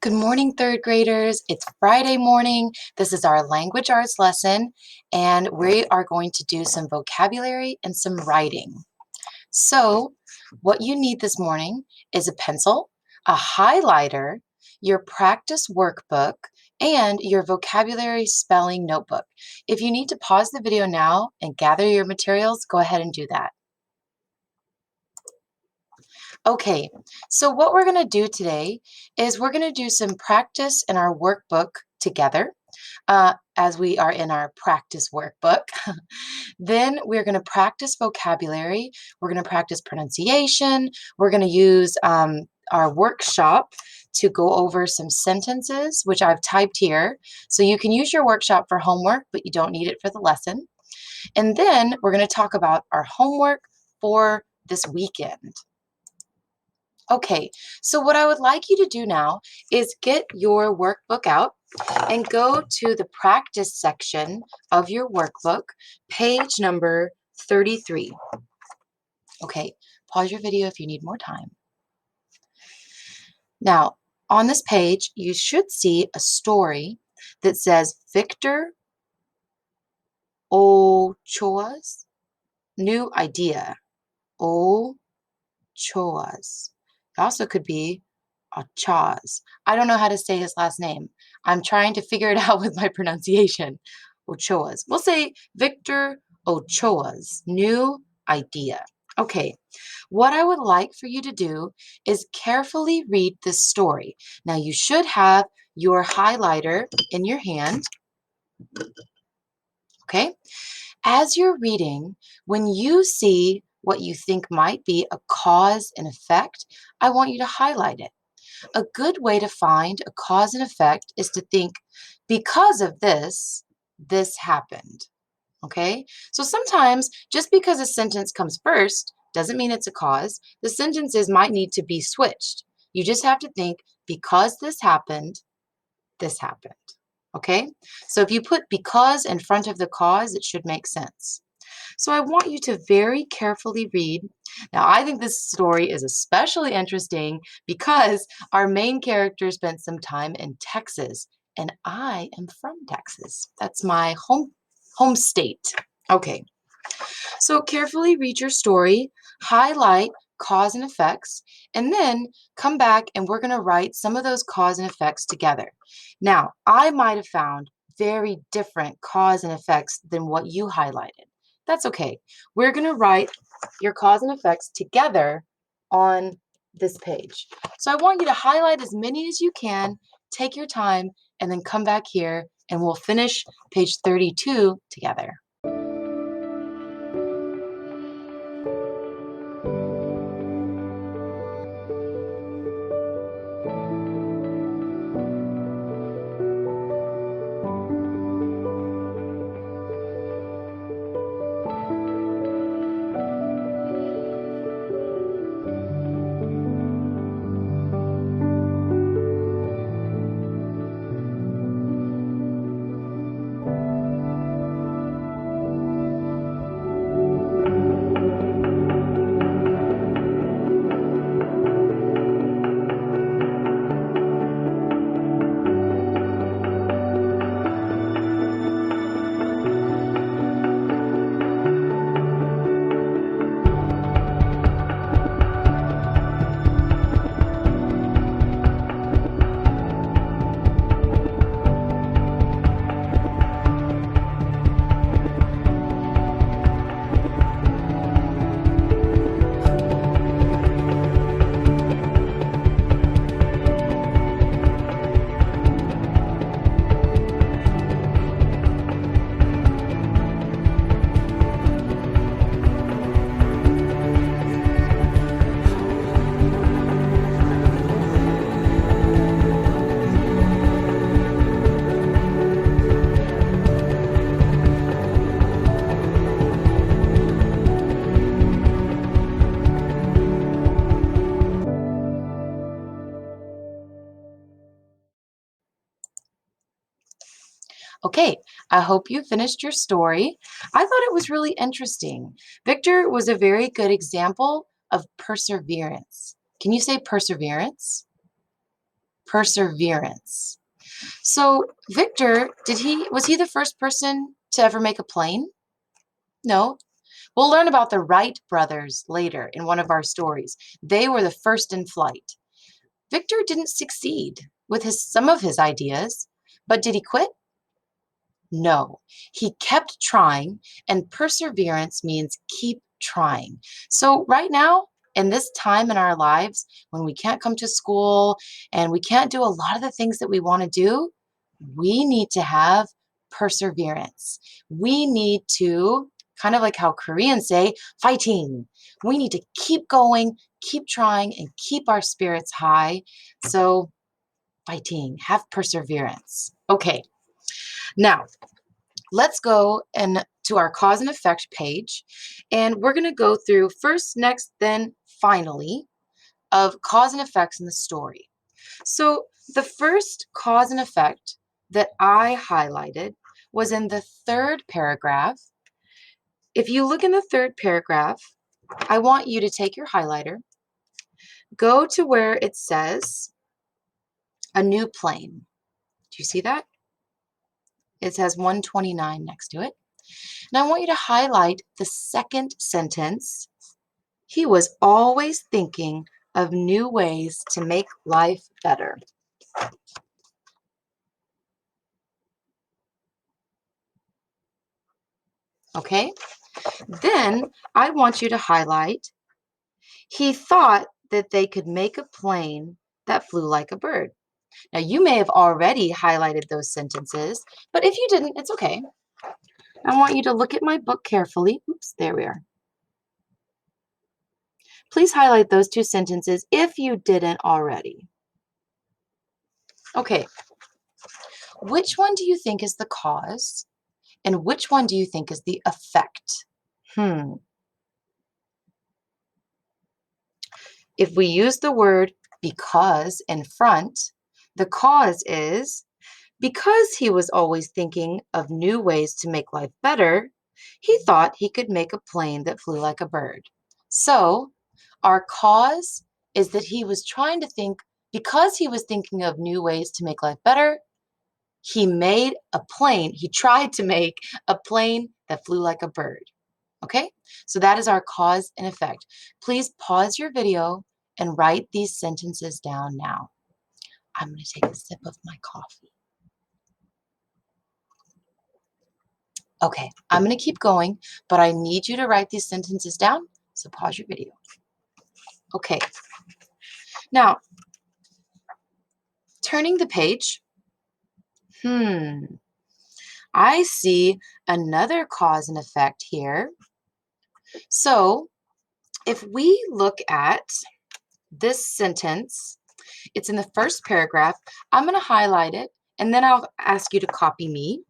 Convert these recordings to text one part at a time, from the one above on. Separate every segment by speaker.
Speaker 1: Good morning, third graders. It's Friday morning. This is our language arts lesson, and we are going to do some vocabulary and some writing. So, what you need this morning is a pencil, a highlighter, your practice workbook, and your vocabulary spelling notebook. If you need to pause the video now and gather your materials, go ahead and do that. Okay, so what we're going to do today is we're going to do some practice in our workbook together as we are in our practice workbook. Then we're going to practice vocabulary. We're going to practice pronunciation. We're going to use our workshop to go over some sentences, which I've typed here. So you can use your workshop for homework, but you don't need it for the lesson. And then we're going to talk about our homework for this weekend. Okay, so what I would like you to do now is get your workbook out and go to the practice section of your workbook, page number 33. Okay, pause your video if you need more time. Now, on this page, you should see a story that says Victor Ochoa's New Idea. Ochoa's. It also could be Ochoa's. I don't know how to say his last name. I'm trying to figure it out with my pronunciation. Ochoa's. We'll say Victor Ochoa's New Idea. Okay, what I would like for you to do is carefully read this story. Now, you should have your highlighter in your hand. Okay, as you're reading, when you see what you think might be a cause and effect, I want you to highlight it. A good way to find a cause and effect is to think, because of this, this happened. Okay? So sometimes just because a sentence comes first doesn't mean it's a cause. The sentences might need to be switched. You just have to think, because this happened, this happened. Okay? So if you put because in front of the cause, it should make sense. So I want you to very carefully read. Now, I think this story is especially interesting because our main character spent some time in Texas, and I am from Texas. That's my home state. Okay, so carefully read your story, highlight cause and effects, and then come back and we're going to write some of those cause and effects together. Now, I might have found very different cause and effects than what you highlighted. That's okay. We're going to write your cause and effects together on this page. So I want you to highlight as many as you can, take your time, and then come back here and we'll finish page 32 together. Okay, I hope you finished your story. I thought it was really interesting. Victor was a very good example of perseverance. Can you say perseverance? perseverance. So Victor, was he the first person to ever make a plane? No. We'll learn about the Wright brothers later in one of our stories. They were the first in flight. Victor didn't succeed with some of his ideas, but did he quit? No. He kept trying, and perseverance means keep trying. So right now, in this time in our lives when we can't come to school and we can't do a lot of the things that we want to do, we need to have perseverance. We need to, kind of like how Koreans say, fighting. We need to keep going, keep trying, and keep our spirits high. So, fighting, have perseverance. Okay, now let's go and to our cause and effect page. And we're going to go through first, next, then finally of cause and effects in the story. So the first cause and effect that I highlighted was in the third paragraph. If you look in the third paragraph, I want you to take your highlighter, go to where it says a new plane. Do you see that? It says 129 next to it. And I want you to highlight the second sentence. He was always thinking of new ways to make life better. Okay? Then I want you to highlight, he thought that they could make a plane that flew like a bird. Now, you may have already highlighted those sentences, but if you didn't, it's okay. I want you to look at my book carefully. Oops, there we are. Please highlight those two sentences if you didn't already. Okay, which one do you think is the cause and which one do you think is the effect? If we use the word because in front, the cause is because he was always thinking of new ways to make life better, he thought he could make a plane that flew like a bird. So, our cause is that he was trying to think, because he was thinking of new ways to make life better, he made a plane. He tried to make a plane that flew like a bird. Okay? So that is our cause and effect. Please pause your video and write these sentences down now. I'm going to take a sip of my coffee. Okay, I'm going to keep going, but I need you to write these sentences down, so pause your video. Okay, now, turning the page, I see another cause and effect here. So, if we look at this sentence, it's in the first paragraph. I'm going to highlight it, and then I'll ask you to copy me.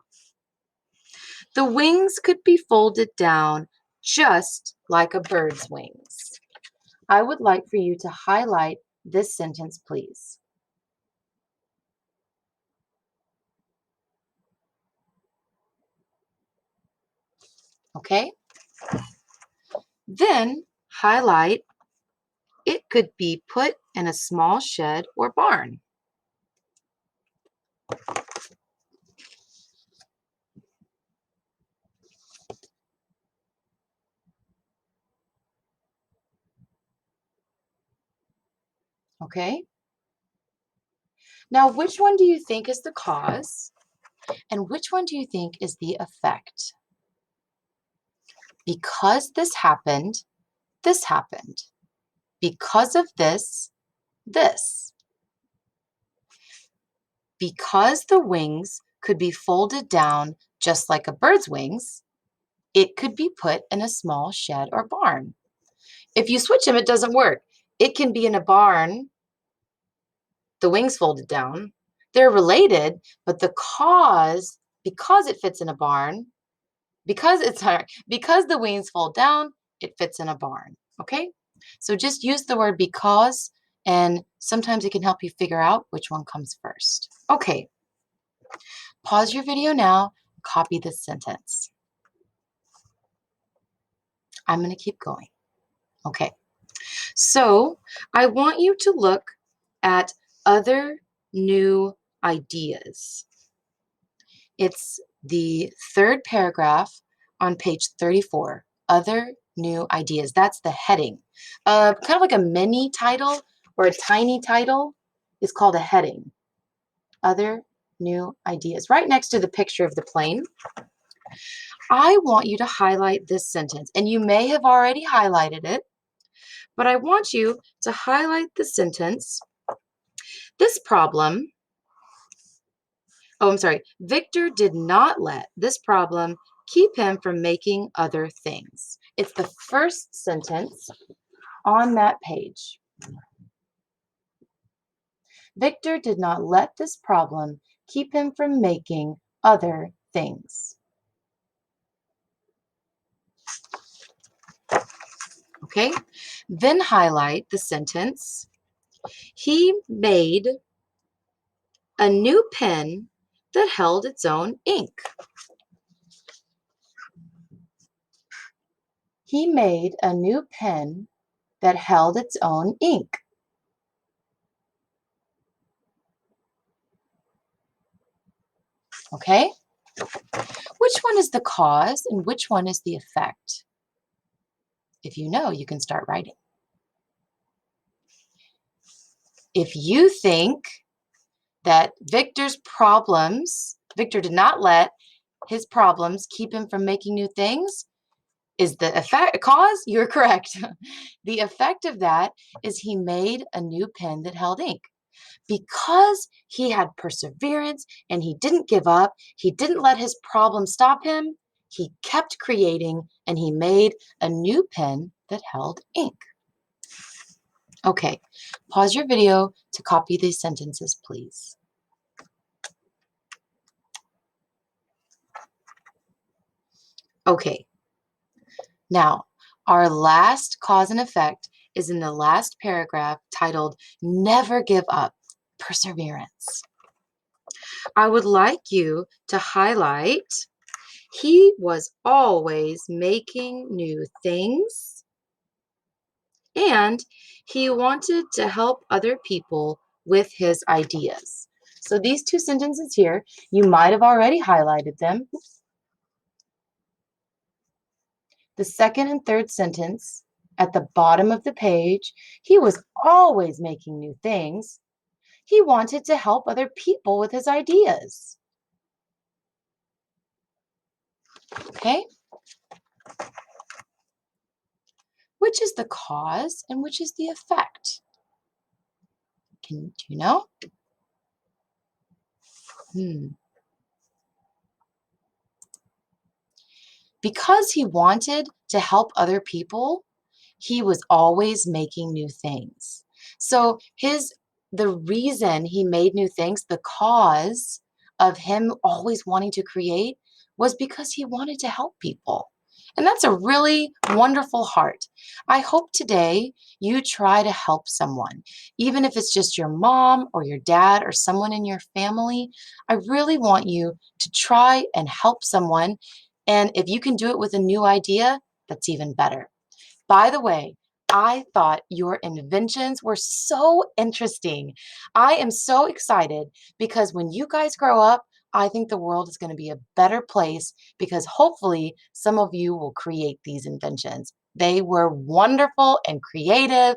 Speaker 1: The wings could be folded down just like a bird's wings. I would like for you to highlight this sentence, please. Okay? Then highlight, it could be put in a small shed or barn. Okay? Now, which one do you think is the cause and which one do you think is the effect? Because this happened, this happened. Because of this, this. Because the wings could be folded down just like a bird's wings, it could be put in a small shed or barn. If you switch them, it doesn't work. It can be in a barn, the wings folded down. They're related, but the cause, because it fits in a barn, because the wings fold down, it fits in a barn. Okay? So just use the word because, and sometimes it can help you figure out which one comes first. Okay. Pause your video now, copy this sentence. I'm going to keep going. Okay. So I want you to look at other new ideas. It's the third paragraph on page 34, other new ideas. That's the heading. Kind of like a mini title or a tiny title is called a heading. Other new ideas. Right next to the picture of the plane, I want you to highlight this sentence, and you may have already highlighted it, but I want you to highlight the sentence. This problem, I'm sorry, Victor did not let this problem keep him from making other things. It's the first sentence on that page. Victor did not let this problem keep him from making other things. Okay, then highlight the sentence. He made a new pen that held its own ink. He made a new pen that held its own ink. Okay? Which one is the cause and which one is the effect? If you know, you can start writing. If you think that Victor did not let his problems keep him from making new things, is the effect cause? You're correct. The effect of that is he made a new pen that held ink. Because he had perseverance and he didn't give up, he didn't let his problem stop him, he kept creating and he made a new pen that held ink. Okay, pause your video to copy these sentences, please. Okay, now our last cause and effect is in the last paragraph titled Never Give Up, Perseverance. I would like you to highlight, he was always making new things, and he wanted to help other people with his ideas. So these two sentences here, you might have already highlighted them. The second and third sentence at the bottom of the page, he was always making new things. He wanted to help other people with his ideas. Okay? Which is the cause and which is the effect? Do you know? Because he wanted to help other people, he was always making new things. So the reason he made new things, the cause of him always wanting to create, was because he wanted to help people. And that's a really wonderful heart. I hope today you try to help someone, even if it's just your mom or your dad or someone in your family. I really want you to try and help someone. And if you can do it with a new idea, that's even better. By the way, I thought your inventions were so interesting. I am so excited because when you guys grow up, I think the world is going to be a better place because hopefully some of you will create these inventions. They were wonderful and creative.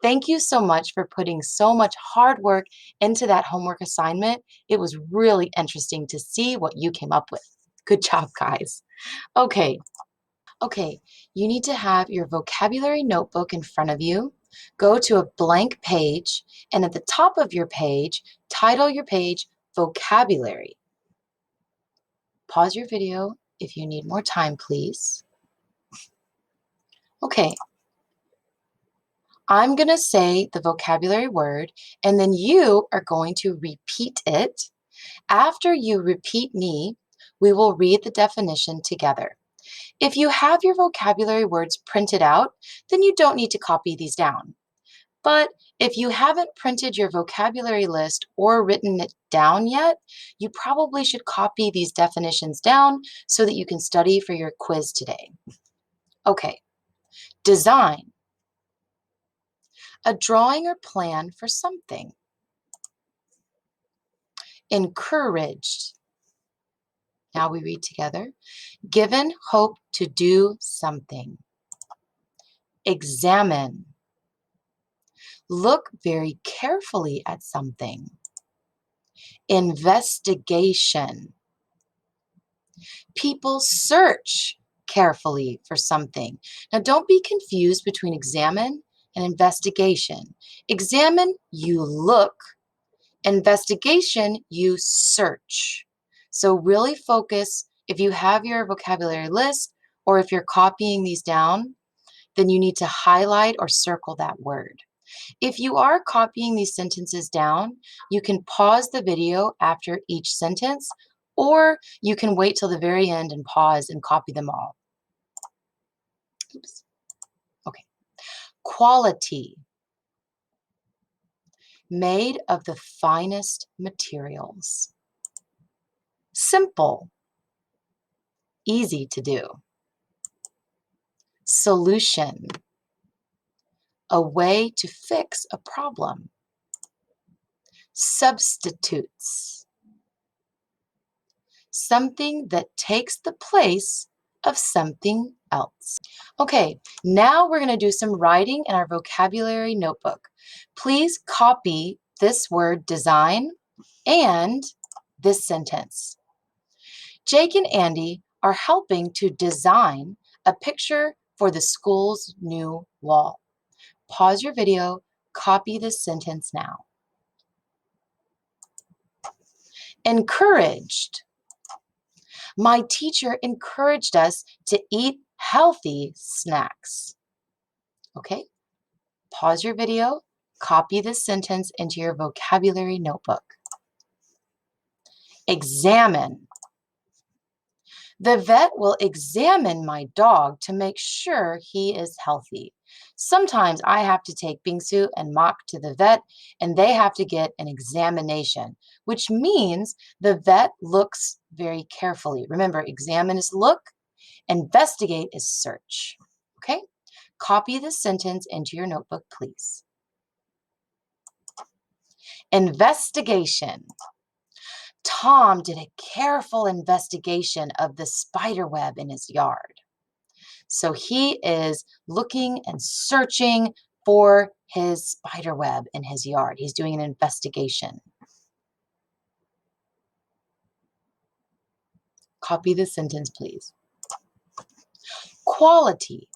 Speaker 1: Thank you so much for putting so much hard work into that homework assignment. It was really interesting to see what you came up with. Good job, guys. Okay. Okay, you need to have your vocabulary notebook in front of you. Go to a blank page, and at the top of your page, title your page Vocabulary. Pause your video if you need more time, please. Okay, I'm going to say the vocabulary word, and then you are going to repeat it. After you repeat me, we will read the definition together. If you have your vocabulary words printed out, then you don't need to copy these down. But if you haven't printed your vocabulary list or written it down yet, you probably should copy these definitions down so that you can study for your quiz today. Okay, design. A drawing or plan for something. Encouraged. Now we read together. Given hope to do something. Examine. Look very carefully at something. Investigation. People search carefully for something. Now, don't be confused between examine and investigation. Examine, you look. Investigation, you search. So really focus. If you have your vocabulary list or if you're copying these down, then you need to highlight or circle that word. If you are copying these sentences down, you can pause the video after each sentence, or you can wait till the very end and pause and copy them all. Oops. Okay. Quality. Made of the finest materials. Simple. Easy to do. Solution. A way to fix a problem. Substitutes. Something that takes the place of something else. Okay, now we're going to do some writing in our vocabulary notebook. Please copy this word design and this sentence. Jake and Andy are helping to design a picture for the school's new wall. Pause your video, copy this sentence now. Encouraged. My teacher encouraged us to eat healthy snacks. Okay, pause your video, copy this sentence into your vocabulary notebook. Examine. The vet will examine my dog to make sure he is healthy. Sometimes I have to take Bingsu and Mock to the vet, and they have to get an examination, which means the vet looks very carefully. Remember, examine is look, investigate is search. Okay? Copy this sentence into your notebook, please. Investigation. Tom did a careful investigation of the spider web in his yard. So he is looking and searching for his spider web in his yard. He's doing an investigation. Copy the sentence, please. Quality.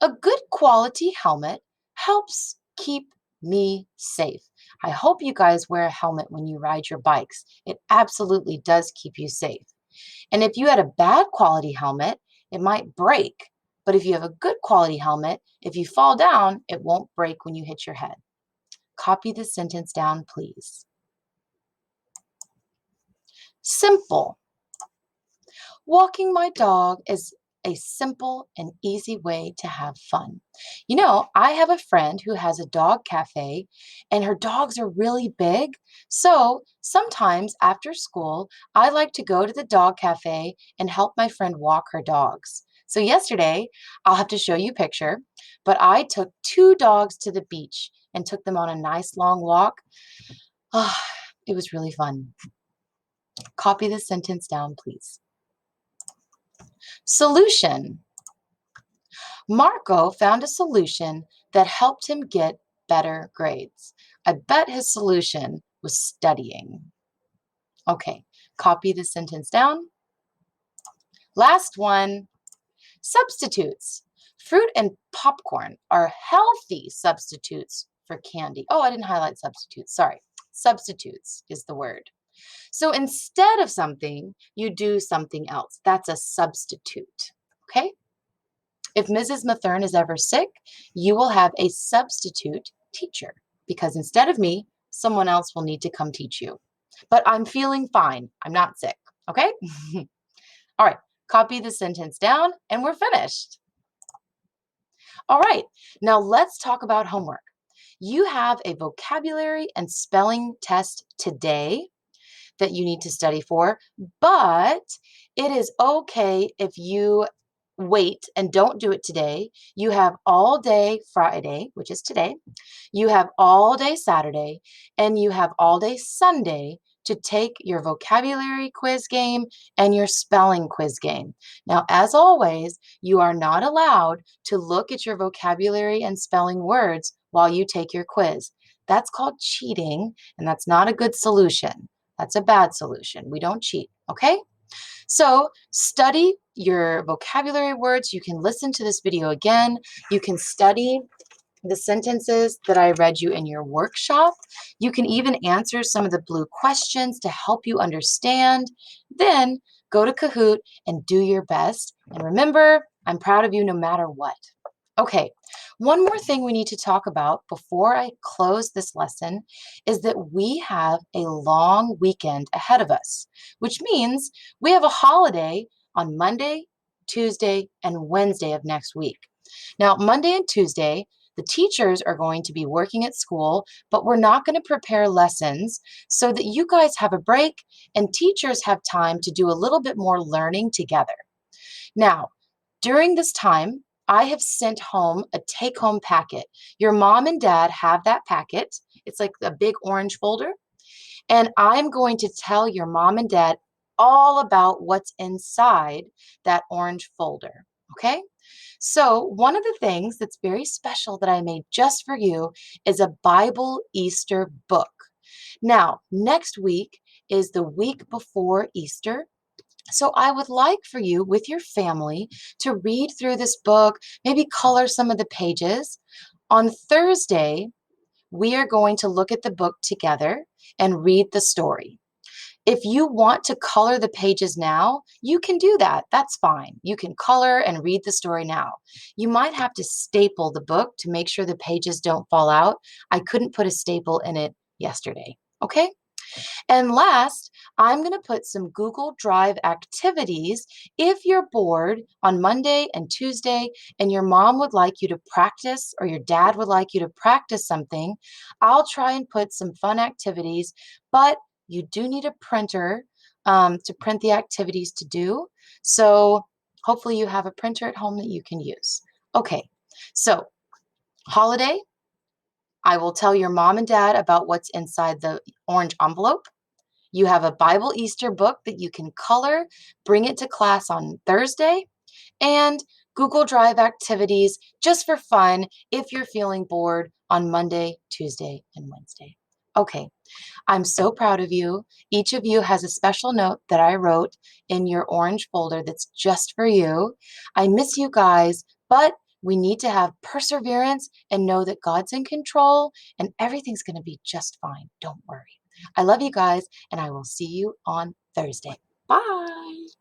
Speaker 1: A good quality helmet helps keep me safe. I hope you guys wear a helmet when you ride your bikes. It absolutely does keep you safe. And if you had a bad quality helmet, it might break. But if you have a good quality helmet, if you fall down, it won't break when you hit your head. Copy this sentence down, please. Simple. Walking my dog is a simple and easy way to have fun. You know, I have a friend who has a dog cafe and her dogs are really big. So sometimes after school, I like to go to the dog cafe and help my friend walk her dogs. So yesterday, I'll have to show you a picture, but I took 2 dogs to the beach and took them on a nice long walk. Oh, it was really fun. Copy this sentence down, please. Solution. Marco found a solution that helped him get better grades. I bet his solution was studying. Okay, copy the sentence down. Last one. Substitutes. Fruit and popcorn are healthy substitutes for candy. Oh, I didn't highlight substitutes. Sorry. Substitutes is the word. So instead of something, you do something else. That's a substitute. Okay? If Mrs. Mathern is ever sick, you will have a substitute teacher because instead of me, someone else will need to come teach you. But I'm feeling fine. I'm not sick. Okay? All right. Copy the sentence down and we're finished. All right. Now let's talk about homework. You have a vocabulary and spelling test today that you need to study for, but it is okay if you wait and don't do it today. You have all day Friday, which is today. You have all day Saturday, and you have all day Sunday to take your vocabulary quiz game and your spelling quiz game. Now, as always, you are not allowed to look at your vocabulary and spelling words while you take your quiz. That's called cheating, and that's not a good solution. That's a bad solution. We don't cheat, okay? So study your vocabulary words. You can listen to this video again. You can study the sentences that I read you in your workshop. You can even answer some of the blue questions to help you understand. Then go to Kahoot and do your best. And remember, I'm proud of you no matter what. Okay, one more thing we need to talk about before I close this lesson is that we have a long weekend ahead of us, which means we have a holiday on Monday, Tuesday, and Wednesday of next week. Now, Monday and Tuesday, the teachers are going to be working at school, but we're not going to prepare lessons so that you guys have a break and teachers have time to do a little bit more learning together. Now, during this time, I have sent home a take-home packet. Your mom and dad have that packet. It's like a big orange folder. And I'm going to tell your mom and dad all about what's inside that orange folder. Okay? So, one of the things that's very special that I made just for you is a Bible Easter book. Now, next week is the week before Easter. So I would like for you with your family to read through this book, maybe color some of the pages. On Thursday, we are going to look at the book together and read the story. If you want to color the pages now, you can do that. That's fine. You can color and read the story now. You might have to staple the book to make sure the pages don't fall out. I couldn't put a staple in it yesterday. Okay? And last, I'm going to put some Google Drive activities if you're bored on Monday and Tuesday and your mom would like you to practice or your dad would like you to practice something. I'll try and put some fun activities, but you do need a printer to print the activities to do. So hopefully you have a printer at home that you can use. Okay, so holiday, I will tell your mom and dad about what's inside the orange envelope. You have a Bible Easter book that you can color, bring it to class on Thursday, and Google Drive activities just for fun if you're feeling bored on Monday, Tuesday, and Wednesday. Okay, I'm so proud of you. Each of you has a special note that I wrote in your orange folder that's just for you. I miss you guys, but we need to have perseverance and know that God's in control and everything's going to be just fine. Don't worry. I love you guys, and I will see you on Thursday. Bye.